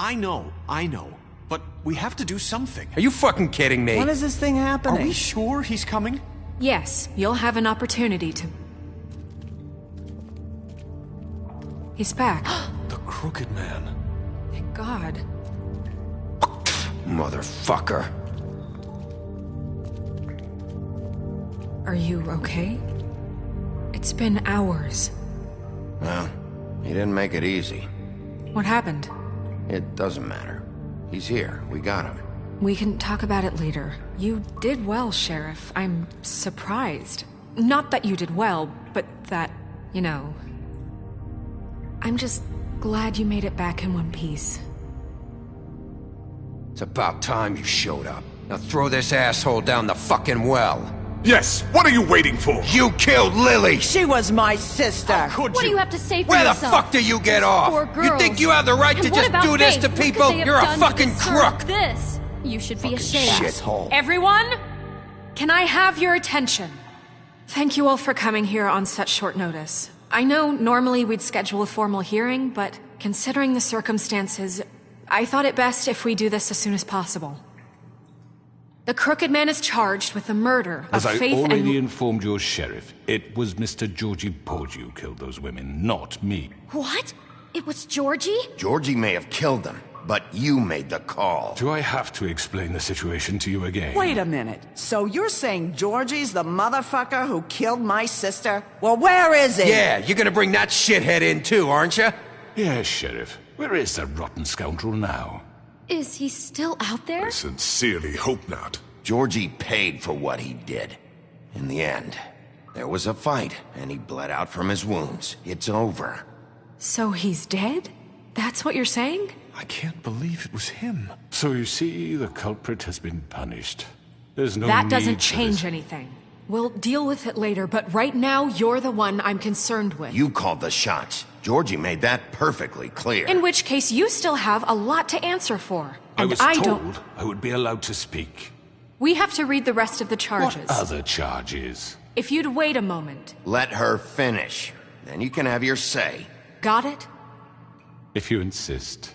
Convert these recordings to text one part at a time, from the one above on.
I know. But we have to do something. Are you fucking kidding me? When is this thing happening? Are we sure he's coming? Yes, you'll have an opportunity to... He's back. The Crooked Man. Thank God. Motherfucker. Are you okay? It's been hours. Well, he didn't make it easy. What happened? It doesn't matter. He's here. We got him. We can talk about it later. You did well, Sheriff. I'm surprised. Not that you did well, but that, you know... I'm just glad you made it back in one piece. It's about time you showed up. Now throw this asshole down the fucking well. Yes, what are you waiting for? You killed Lily! She was my sister! Could What you? do you have to say for Where the yourself? fuck do you get off? Poor You girls. think you have the right And to what just about do this Faith? to What could people? they have You're a done to fucking deserve crook! This. You should be ashamed. Shithole. Everyone, can I have your attention? Thank you all for coming here on such short notice. I know normally we'd schedule a formal hearing, but considering the circumstances, I thought it best if we do this as soon as possible. The Crooked Man is charged with the murder of As I Faith already and... informed your sheriff, it was Mr. Georgie Porgy who killed those women, not me. What? It was Georgie? Georgie may have killed them, but you made the call. Do I have to explain the situation to you again? Wait a minute. So you're saying Georgie's the motherfucker who killed my sister? Well, where is he? Yeah, you're gonna bring that shithead in too, aren't you? Yes, Sheriff. Where is that rotten scoundrel now? Is he still out there? I sincerely hope not. Georgie paid for what he did. In the end, there was a fight, and he bled out from his wounds. It's over. So he's dead? That's what you're saying? I can't believe it was him. So you see, the culprit has been punished. There's no That need doesn't for change this. anything. We'll deal with it later, but right now, you're the one I'm concerned with. You called the shots. Georgie made that perfectly clear. In which case, you still have a lot to answer for. I And was I told don't... I would be allowed to speak. We have to read the rest of the charges. What other charges? If you'd wait a moment. Let her finish. Then you can have your say. Got it? If you insist.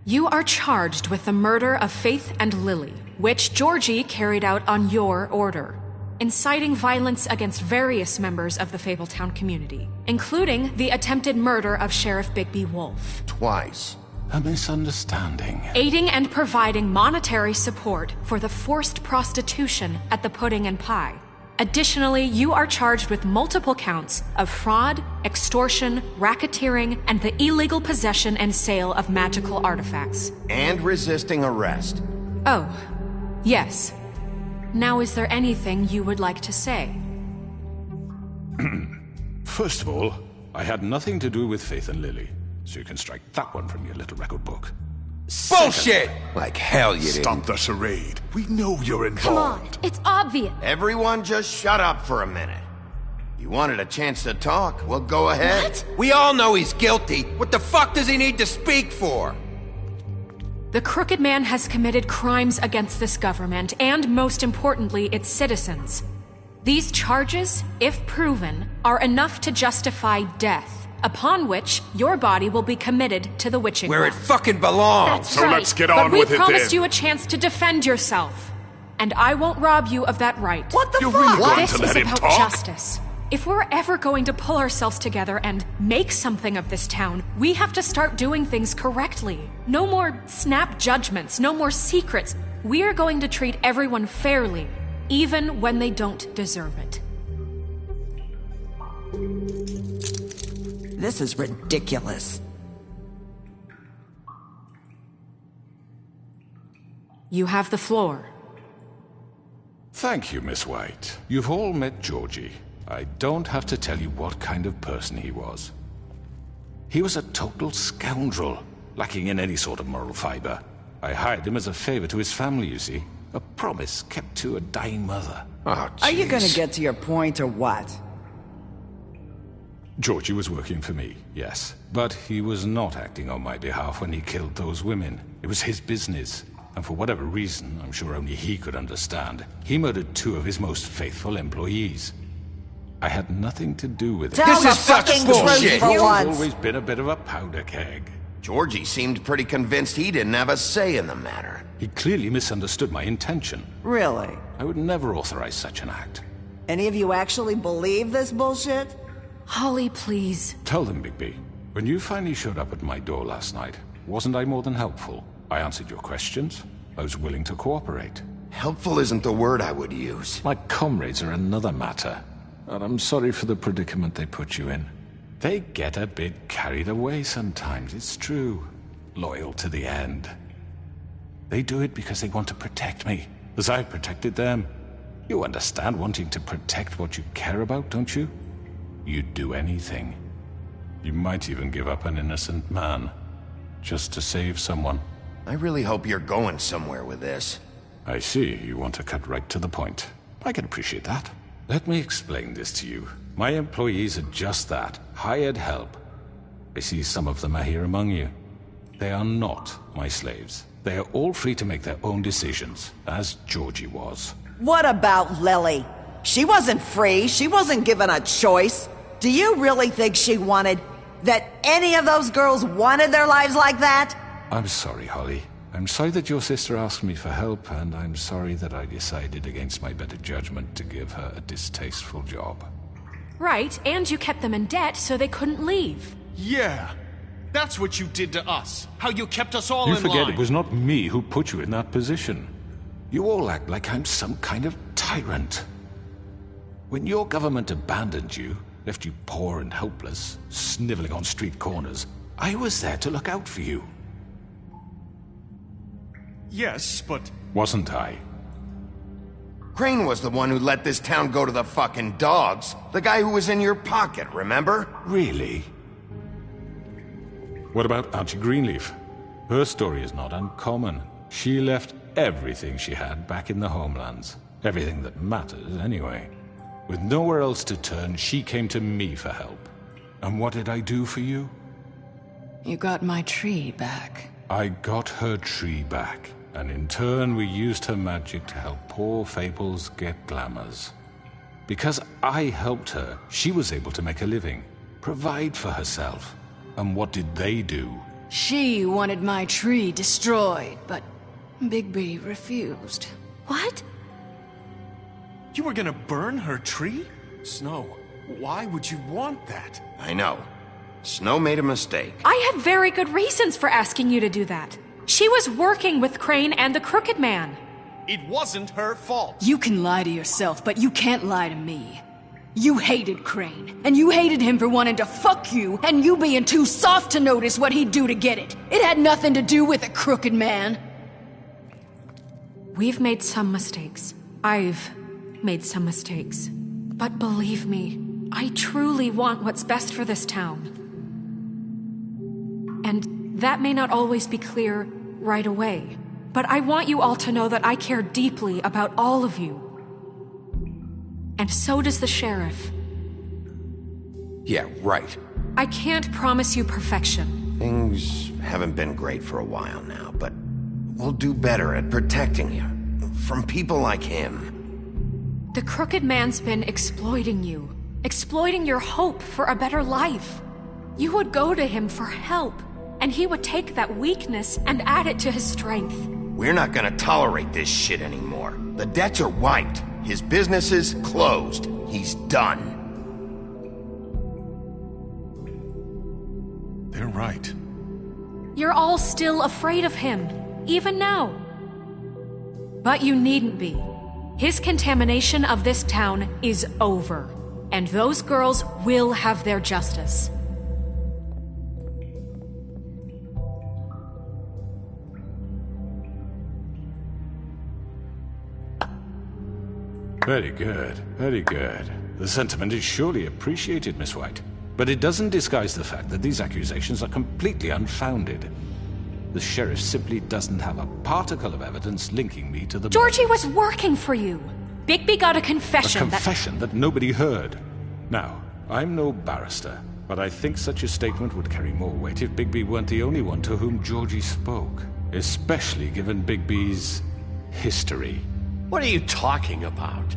You are charged with the murder of Faith and Lily, which Georgie carried out on your order, inciting violence against various members of the Fabletown community, including the attempted murder of Sheriff Bigby Wolf. Twice. A misunderstanding. Aiding and providing monetary support for the forced prostitution at the Pudding and Pie. Additionally, you are charged with multiple counts of fraud, extortion, racketeering, and the illegal possession and sale of magical artifacts. And resisting arrest. Oh, yes. Now, is there anything you would like to say? First of all, I had nothing to do with Faith and Lily, so you can strike that one from your little record book. Bullshit! Like hell you Stop didn't. the charade. We know you're Come on, involved. it's obvious. Everyone just shut up for a minute. You wanted a chance to talk? Well, go ahead. What? We all know he's guilty. What the fuck does he need to speak for? The Crooked Man has committed crimes against this government and, most importantly, its citizens. These charges, if proven, are enough to justify death, upon which your body will be committed to the witching Where it well. fucking belongs. That's So right. let's get But on we with it promised then. you a chance to defend yourself, and I won't rob you of that right. What the You're fuck? really going This to is let him about talk? justice. If we're ever going to pull ourselves together and make something of this town, we have to start doing things correctly. No more snap judgments, no more secrets. We are going to treat everyone fairly, even when they don't deserve it. This is ridiculous. You have the floor. Thank you, Miss White. You've all met Georgie. I don't have to tell you what kind of person he was. He was a total scoundrel, lacking in any sort of moral fiber. I hired him as a favor to his family, you see. A promise kept to a dying mother. Oh, Are you gonna jeez. get to your point or what? Georgie was working for me, yes. But he was not acting on my behalf when he killed those women. It was his business. And for whatever reason, I'm sure only he could understand, he murdered two of his most faithful employees. I had nothing to do with it. Tell This the is such fucking bullshit. truth for You've once. always been a bit of a powder keg. Georgie seemed pretty convinced he didn't have a say in the matter. He clearly misunderstood my intention. Really? I would never authorize such an act. Any of you actually believe this bullshit? Holly, please. Tell them, Bigby. When you finally showed up at my door last night, wasn't I more than helpful? I answered your questions. I was willing to cooperate. Helpful isn't the word I would use. My comrades are another matter. And I'm sorry for the predicament they put you in. They get a bit carried away sometimes, it's true. Loyal to the end. They do it because they want to protect me, as I've protected them. You understand wanting to protect what you care about, don't you? You'd do anything. You might even give up an innocent man, just to save someone. I really hope you're going somewhere with this. I see, you want to cut right to the point. I can appreciate that. Let me explain this to you. My employees are just that, hired help. I see some of them are here among you. They are not my slaves. They are all free to make their own decisions, as Georgie was. What about Lily? She wasn't free. She wasn't given a choice. Do you really think she wanted... that any of those girls wanted their lives like that? I'm sorry, Holly. I'm sorry that your sister asked me for help, and I'm sorry that I decided against my better judgment to give her a distasteful job. Right, and you kept them in debt so they couldn't leave. Yeah. That's what you did to us. How you kept us all You in forget line. it was not me who put you in that position. You all act like I'm some kind of tyrant. When your government abandoned you, left you poor and helpless, sniveling on street corners, I was there to look out for you. Yes, but... Wasn't I? Crane was the one who let this town go to the fucking dogs. The guy who was in your pocket, remember? Really? What about Auntie Greenleaf? Her story is not uncommon. She left everything she had back in the homelands. Everything that matters, anyway. With nowhere else to turn, she came to me for help. And what did I do for you? You got my tree back. I got her tree back. And in turn, we used her magic to help poor Fables get glamours. Because I helped her, she was able to make a living, provide for herself. And what did they do? She wanted my tree destroyed, but Bigby refused. What? You were gonna burn her tree? Snow, why would you want that? I know. Snow made a mistake. I had very good reasons for asking you to do that. She was working with Crane and the Crooked Man. It wasn't her fault. You can lie to yourself, but you can't lie to me. You hated Crane, and you hated him for wanting to fuck you, and you being too soft to notice what he'd do to get it. It had nothing to do with the Crooked Man. We've made some mistakes. I've made some mistakes. But believe me, I truly want what's best for this town. And that may not always be clear right away, but I want you all to know that I care deeply about all of you. And so does the sheriff. Yeah, right. I can't promise you perfection. Things haven't been great for a while now, but we'll do better at protecting you. From people like him. The Crooked Man's been exploiting you. Exploiting your hope for a better life. You would go to him for help, and he would take that weakness and add it to his strength. We're not gonna tolerate this shit anymore. The debts are wiped. His business is closed. He's done. They're right. You're all still afraid of him, even now. But you needn't be. His contamination of this town is over, and those girls will have their justice. Very good, very good. The sentiment is surely appreciated, Miss White. But it doesn't disguise the fact that these accusations are completely unfounded. The sheriff simply doesn't have a particle of evidence linking me to the... Georgie was working for you. Bigby got a confession A confession that nobody heard. Now, I'm no barrister, but I think such a statement would carry more weight if Bigby weren't the only one to whom Georgie spoke. Especially given Bigby's history. What are you talking about?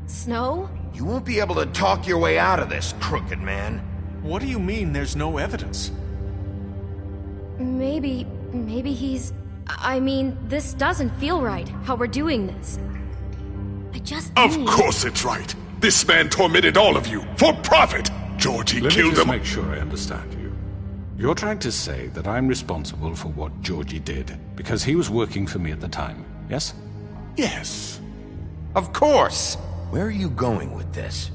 Snow? You won't be able to talk your way out of this, crooked man. What do you mean there's no evidence? Maybe he's... I mean, this doesn't feel right, how we're doing this. I just Of need... course it's right. This man tormented all of you, for profit! Georgie Let me killed just him. make sure I understand you. You're trying to say that I'm responsible for what Georgie did, because he was working for me at the time, yes? Yes. Of course! Where are you going with this?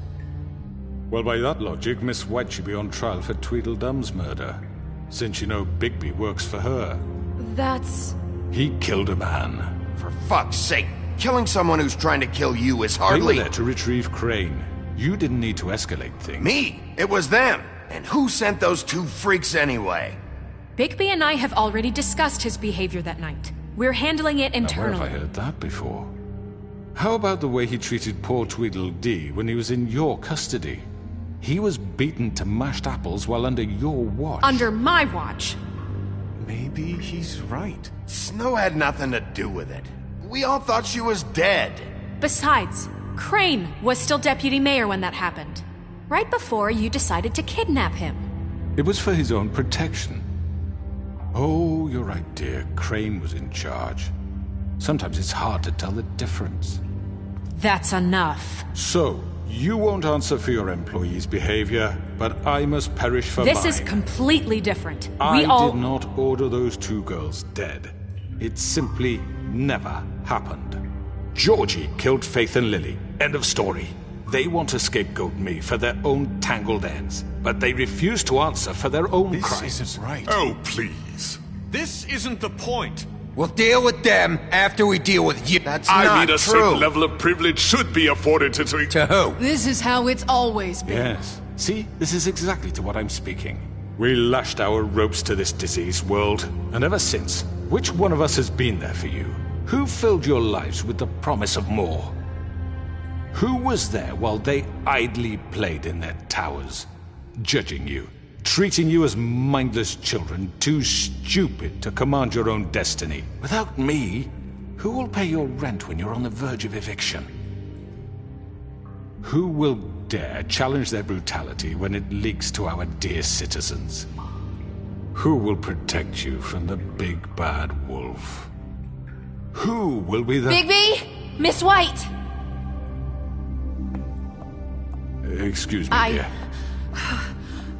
Well, by that logic, Miss White should be on trial for Tweedledum's murder, since you know Bigby works for her. That's... He killed a man. For fuck's sake, killing someone who's trying to kill you is They hardly... were there to retrieve Crane. You didn't need to escalate things. Me! It was them! And who sent those two freaks anyway? Bigby and I have already discussed his behavior that night. We're handling it Now, where internally. have I heard that before? How about the way he treated poor Tweedledee when he was in your custody? He was beaten to mashed apples while under your watch. Under my watch. Maybe he's right. Snow had nothing to do with it. We all thought she was dead. Besides, Crane was still deputy mayor when that happened. Right before you decided to kidnap him. It was for his own protection. Oh, you're right, dear. Crane was in charge. Sometimes it's hard to tell the difference. That's enough. So, you won't answer for your employees' behavior, but I must perish for This mine. is completely different. I We all... did not order those two girls dead. It simply never happened. Georgie killed Faith and Lily. End of story. They want to scapegoat me for their own tangled ends, but they refuse to answer for their own This crimes. isn't right. Oh, please. This isn't the point. We'll deal with them after we deal with you. That's I not mean, a true. certain level of privilege should be afforded to... To who? This is how it's always been. Yes. See, this is exactly to what I'm speaking. We lashed our ropes to this diseased world, and ever since, which one of us has been there for you? Who filled your lives with the promise of more? Who was there while they idly played in their towers, judging you, treating you as mindless children, too stupid to command your own destiny? Without me, who will pay your rent when you're on the verge of eviction? Who will dare challenge their brutality when it leaks to our dear citizens? Who will protect you from the big bad wolf? Who will be the... Bigby! Miss White! Excuse me, dear.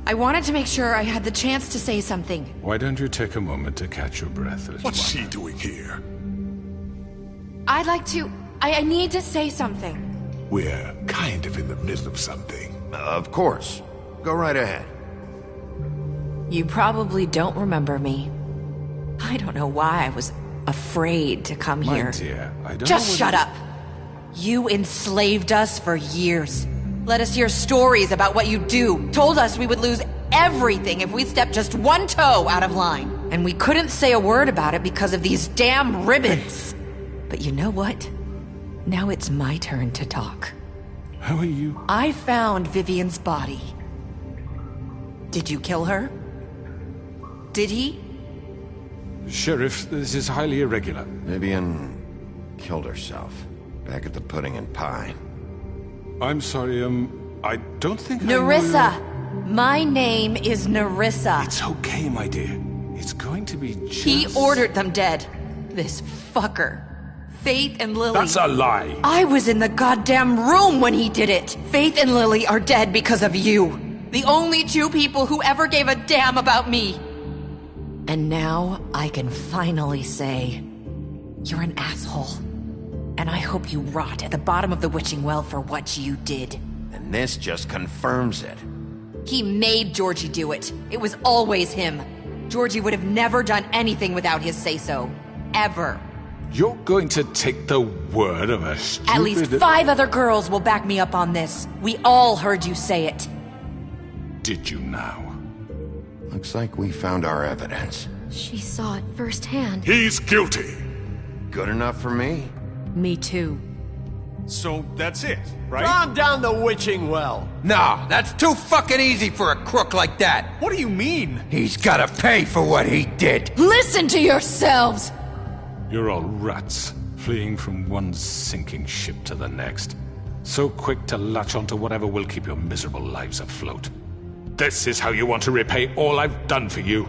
I wanted to make sure I had the chance to say something. Why don't you take a moment to catch your breath, little What's one? she doing here? I'd like to... I need to say something. We're kind of in the middle of something. Of course. Go right ahead. You probably don't remember me. I don't know why I was afraid to come My here. dear, I don't Just know shut whether- up. You enslaved us for years. Let us hear stories about what you do. Told us we would lose everything if we stepped just one toe out of line. And we couldn't say a word about it because of these damn ribbons. But you know what? Now it's my turn to talk. How are you? I found Vivian's body. Did you kill her? Did he? Sheriff, this is highly irregular. Vivian killed herself back at the Pudding and Pie. I'm sorry, I don't think I know Nerissa! your- My name is Nerissa. It's okay, my dear. It's going to be just... He ordered them dead. This fucker. Faith and Lily. That's a lie! I was in the goddamn room when he did it. Faith and Lily are dead because of you. The only two people who ever gave a damn about me. And now I can finally say, you're an asshole. And I hope you rot at the bottom of the witching well for what you did. And this just confirms it. He made Georgie do it. It was always him. Georgie would have never done anything without his say-so. Ever. You're going to take the word of a stupid... At least 5 other girls will back me up on this. We all heard you say it. Did you now? Looks like we found our evidence. She saw it firsthand. He's guilty. Good enough for me? Me too. So that's it, right? Calm down the witching well. No, that's too fucking easy for a crook like that. What do you mean? He's gotta pay for what he did. Listen to yourselves! You're all rats, fleeing from one sinking ship to the next. So quick to latch onto whatever will keep your miserable lives afloat. This is how you want to repay all I've done for you?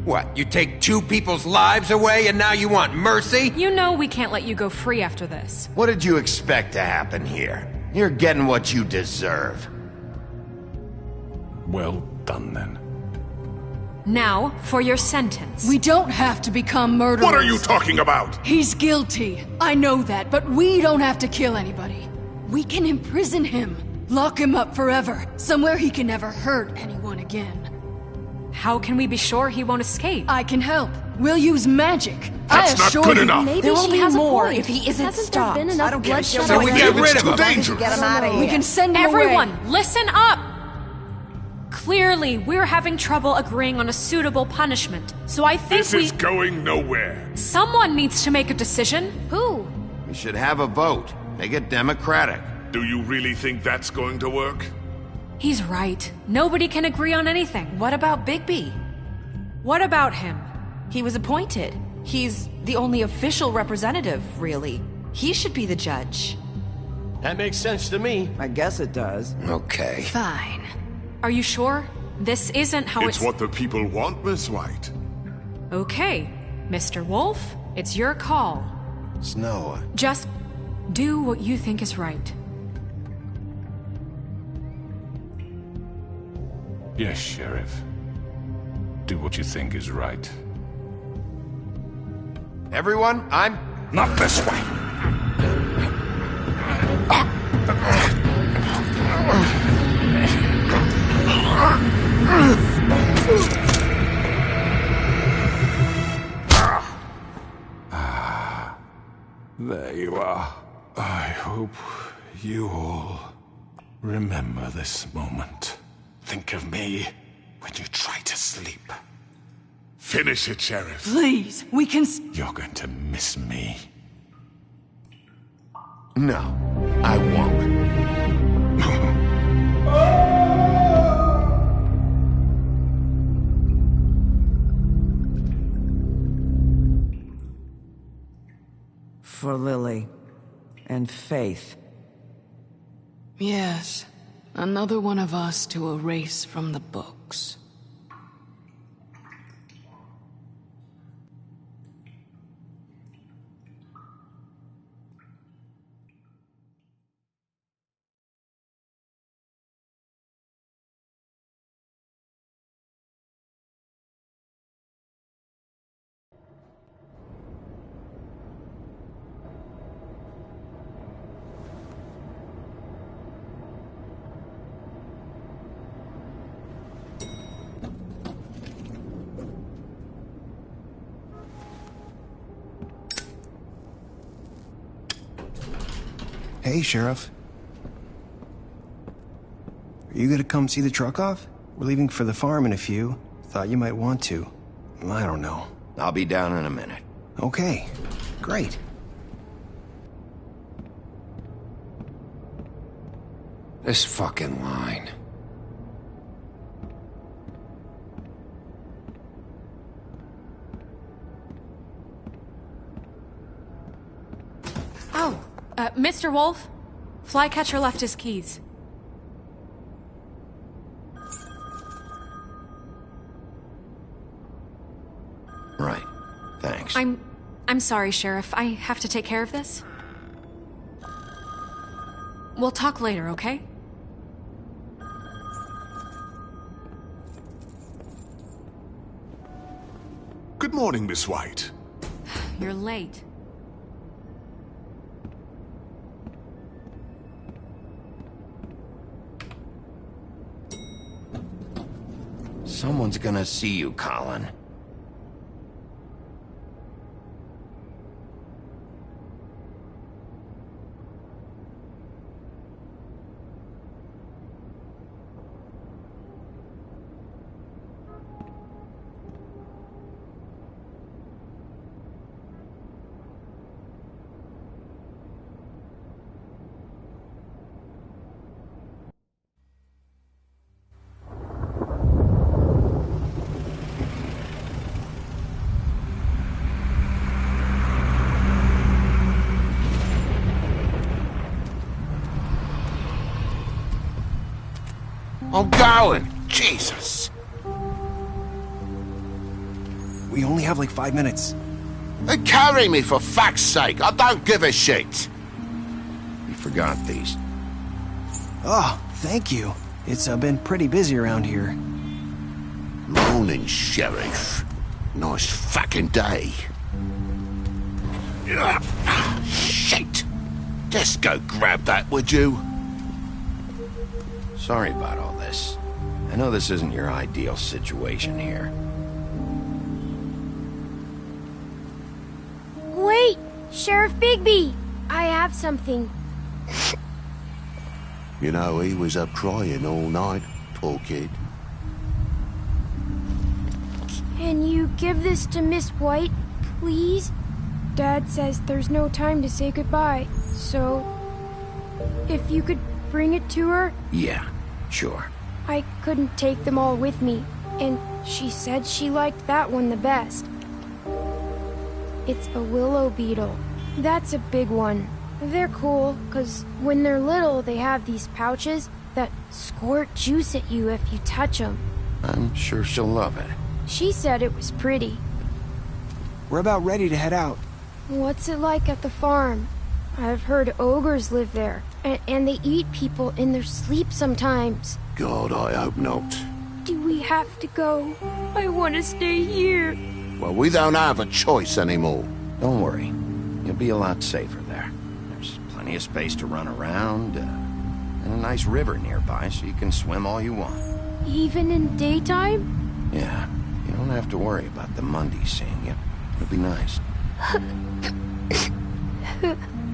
What, you take 2 people's lives away and now you want mercy? You know we can't let you go free after this. What did you expect to happen here? You're getting what you deserve. Well done, then. Now, for your sentence. We don't have to become murderers. What are you talking about? He's guilty. I know that, but we don't have to kill anybody. We can imprison him. Lock him up forever. Somewhere he can never hurt anyone again. How can we be sure he won't escape? I can help. We'll use magic. That's not good enough. Maybe There will she be has more a point. if he isn't Hasn't stopped. there been I enough don't give a shit bloodshed what we you get do. rid of him. Why don't you Dangerous. get him out of here. We can send him Everyone, away. listen up! Clearly, we're having trouble agreeing on a suitable punishment, so I think This is going nowhere. Someone needs to make a decision. Who? We should have a vote. Make it democratic. Do you really think that's going to work? He's right. Nobody can agree on anything. What about Bigby? What about him? He was appointed. He's the only official representative, really. He should be the judge. That makes sense to me. I guess it does. Okay. Fine. Are you sure? This isn't how It's what the people want, Miss White. Okay, Mr. Wolf, it's your call. Snow. Just do what you think is right. Yes, Sheriff. Do what you think is right. Everyone, I'm... Not this way! There you are. I hope you all remember this moment. Think of me when you try to sleep. Finish it, Sheriff. Please, we can... You're going to miss me. No, I won't. For Lily and Faith. Yes. Another one of us to erase from the books. Hey, Sheriff. Are you gonna come see the truck off? We're leaving for the farm in a few. Thought you might want to. I don't know. I'll be down in a minute. Okay, great. This fucking line. Oh, Mr. Wolf, Flycatcher left his keys. Right. Thanks. I'm sorry, Sheriff. I have to take care of this. We'll talk later, okay? Good morning, Miss White. You're late. Someone's gonna see you, Colin. I'm going. Jesus. We only have like 5 minutes. Carry me for fuck's sake. I don't give a shit. You forgot these. Oh, thank you. It's been pretty busy around here. Morning, Sheriff. Nice fucking day. Shit. Just go grab that, would you? Sorry about all this. I know this isn't your ideal situation here. Wait! Sheriff Bigby! I have something. You know, he was up crying all night, poor kid. Can you give this to Miss White, please? Dad says there's no time to say goodbye, so... if you could bring it to her? Yeah, sure. I couldn't take them all with me, and she said she liked that one the best. It's a willow beetle. That's a big one. They're cool, 'cause when they're little, they have these pouches that squirt juice at you if you touch them. I'm sure she'll love it. She said it was pretty. We're about ready to head out. What's it like at the farm? I've heard ogres live there, and they eat people in their sleep sometimes. God, I hope not. Do we have to go? I want to stay here. Well, we don't have a choice anymore. Don't worry. You'll be a lot safer there. There's plenty of space to run around, and a nice river nearby so you can swim all you want. Even in daytime? Yeah, you don't have to worry about the Mundies seeing you. It'll be nice.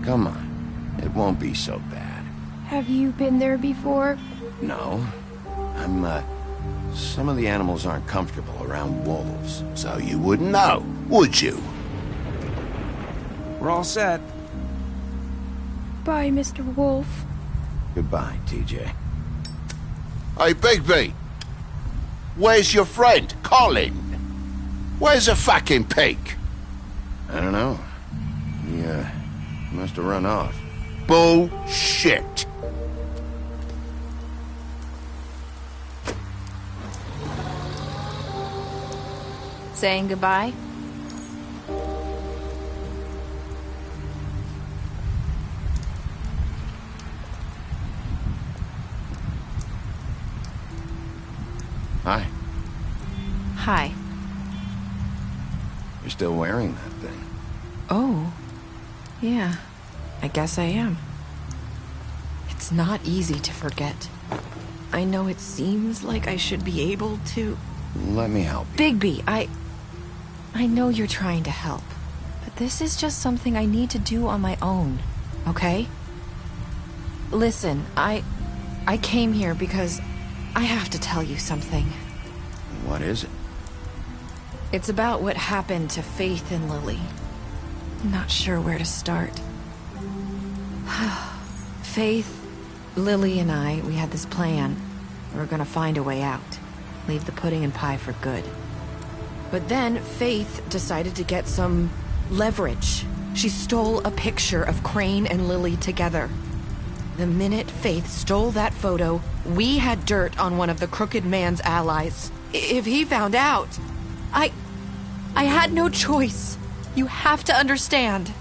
Come on. It won't be so bad. Have you been there before? No. Some of the animals aren't comfortable around wolves. So you wouldn't know, would you? We're all set. Bye, Mr. Wolf. Goodbye, TJ. Hey, Bigby. Where's your friend, Colin? Where's the fucking pig? I don't know. He must have run off. Bullshit. Saying goodbye? Hi. Hi. You're still wearing that thing. Oh. Yeah. I guess I am. It's not easy to forget. I know it seems like I should be able to... Let me help you. Bigby, I know you're trying to help, but this is just something I need to do on my own, okay? Listen, I came here because I have to tell you something. What is it? It's about what happened to Faith and Lily. I'm not sure where to start. Faith, Lily, and I, we had this plan. We were gonna find a way out. Leave the pudding and pie for good. But then Faith decided to get some leverage. She stole a picture of Crane and Lily together. The minute Faith stole that photo, we had dirt on one of the Crooked Man's allies. If he found out, I had no choice. You have to understand.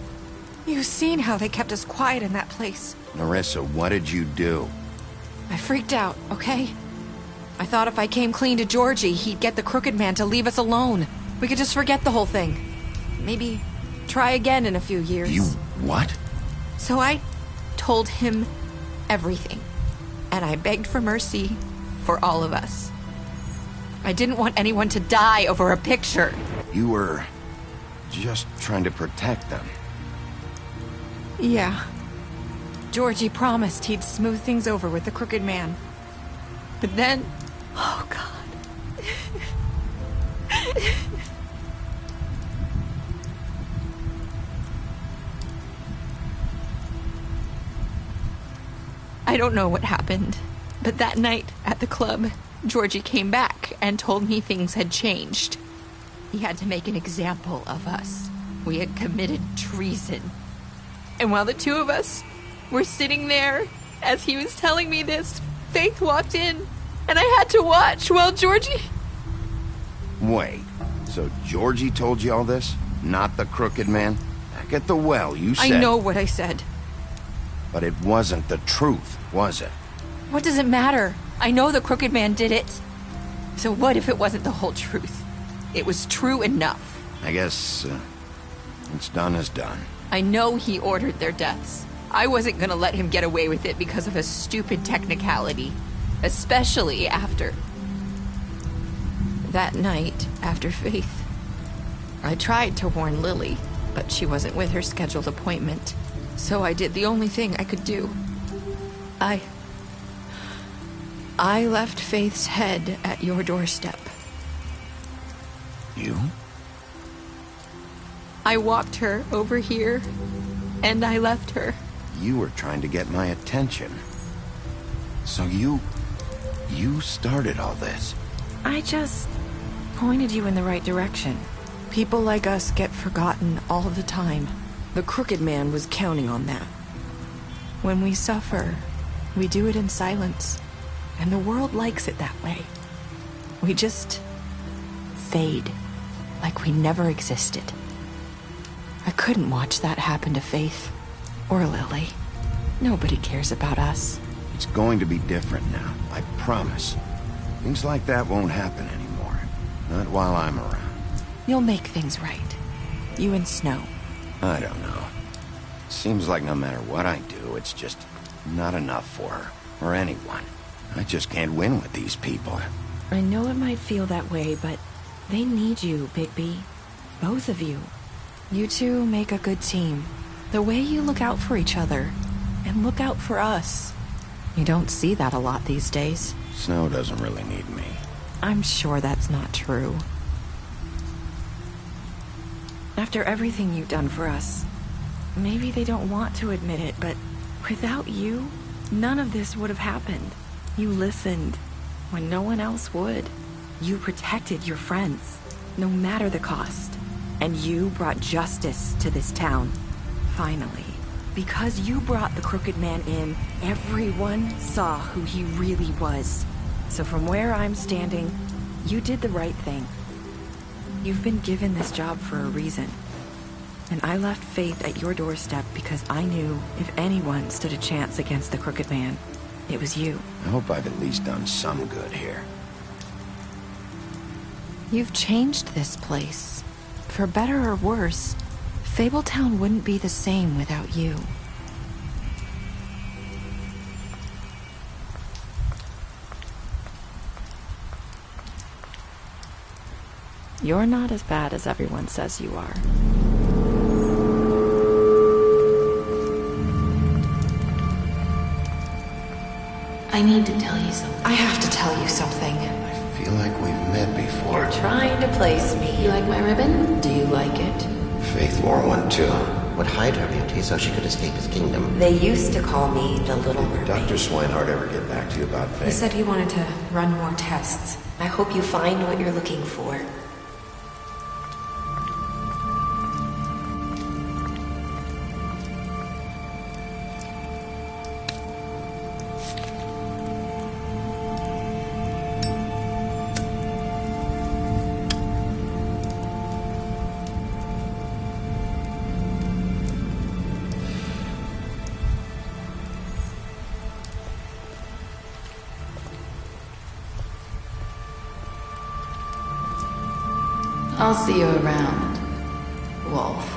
You've seen how they kept us quiet in that place. Narissa, what did you do? I freaked out, okay? I thought if I came clean to Georgie, he'd get the Crooked Man to leave us alone. We could just forget the whole thing. Maybe try again in a few years. You what? So I told him everything. And I begged for mercy for all of us. I didn't want anyone to die over a picture. You were just trying to protect them. Yeah. Georgie promised he'd smooth things over with the Crooked Man. But then... Oh, God. I don't know what happened, but that night at the club, Georgie came back and told me things had changed. He had to make an example of us. We had committed treason. And while the two of us were sitting there, as he was telling me this, Faith walked in. And I had to watch while Georgie... Wait, so Georgie told you all this? Not the crooked man? Back at the well, you said... I know what I said. But it wasn't the truth, was it? What does it matter? I know the crooked man did it. So what if it wasn't the whole truth? It was true enough. I guess, what's done is done. I know he ordered their deaths. I wasn't gonna let him get away with it because of a stupid technicality. Especially after... that night, after Faith. I tried to warn Lily, but she wasn't with her scheduled appointment. So I did the only thing I could do. I left Faith's head at your doorstep. You? I walked her over here, and I left her. You were trying to get my attention. So you started all this. I just pointed you in the right direction. People like us get forgotten all the time. The crooked man was counting on that. When we suffer, we do it in silence. And the world likes it that way. We just fade, like we never existed. I couldn't watch that happen to Faith, or Lily. Nobody cares about us. It's going to be different now, I promise. Things like that won't happen anymore. Not while I'm around. You'll make things right. You and Snow. I don't know. Seems like no matter what I do, it's just not enough for her, or anyone. I just can't win with these people. I know it might feel that way, but they need you, Bigby. Both of you. You two make a good team. The way you look out for each other, and look out for us. You don't see that a lot these days. Snow doesn't really need me. I'm sure that's not true. After everything you've done for us, maybe they don't want to admit it, but without you, none of this would have happened. You listened when no one else would. You protected your friends, no matter the cost. And you brought justice to this town. Finally. Because you brought the crooked man in, everyone saw who he really was. So from where I'm standing, you did the right thing. You've been given this job for a reason. And I left Faith at your doorstep because I knew if anyone stood a chance against the crooked man, it was you. I hope I've at least done some good here. You've changed this place. For better or worse, Fabletown wouldn't be the same without you. You're not as bad as everyone says you are. I need to tell you something. I have to tell you something. I feel like we've met before. You're trying to place me. You like my ribbon? Do you like it? Faith wore one too. Would hide her beauty so she could escape his kingdom. They used to call me the Little Did Mermaid. Dr. Swinehart ever get back to you about Faith? He said he wanted to run more tests. I hope you find what you're looking for. I'll see you around, Wolf.